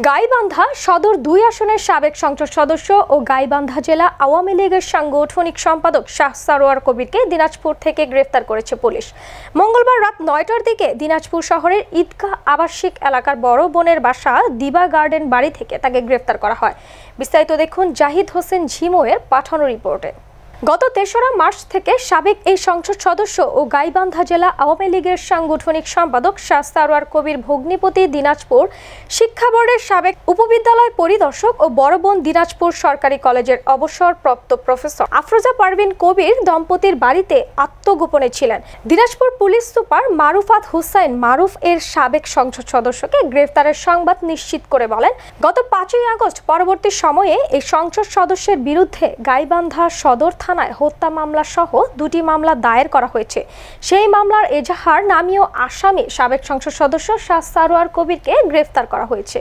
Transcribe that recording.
গাইবান্ধা সদর ২ আসনের সাবেক সংসদ সদস্য ও গাইবান্ধা জেলা আওয়ামী লীগের সাংগঠনিক সম্পাদক শাহ সারোয়ার কবিরকে দিনাজপুর থেকে গ্রেফতার করেছে পুলিশ। মঙ্গলবার রাত ৯টার দিকে দিনাজপুর শহরের ঈদগাহ আবাসিক এলাকার বড় বোনের বাসা দিবা গার্ডেন বাড়ি থেকে তাকে গ্রেফতার করা হয়। বিস্তারিত দেখুন জাহিদ হোসেন ঝিমোয়ের পাঠানো রিপোর্টে। গত ৩রা মার্চ থেকে সাবেক এই সংসদ সদস্য ও গাইবান্ধা জেলা আওয়ামী লীগের সাংগঠনিক সম্পাদক শাহ সারোয়ার কবির ভগ্নিপতি দিনাজপুর শিক্ষা বোর্ডের সাবেক উপবিদ্যালয় পরিদর্শক ও বড় বোন দিনাজপুর সরকারি কলেজের অবসরপ্রাপ্ত প্রফেসর আফরোজা পারভিন কবির দম্পতির বাড়িতে আত্মগোপনে ছিলেন। দিনাজপুর পুলিশ সুপার মারুফাত হুসাইন মারুফ এর সাবেক সংসদ সদস্যকে গ্রেফতারের সংবাদ নিশ্চিত করে বলেন, গত ৫ই আগস্ট পরবর্তী সময়ে এই সংসদ সদস্যের বিরুদ্ধে গাইবান্ধা সদর থানায় হত্যা মামলা সহ ২টি মামলা দায়ের করা হয়েছে। সেই মামলার এজাহার নামীয় আসামি সাবেক সংসদ সদস্য শাহ সারোয়ার কবিরকে গ্রেফতার করা হয়েছে।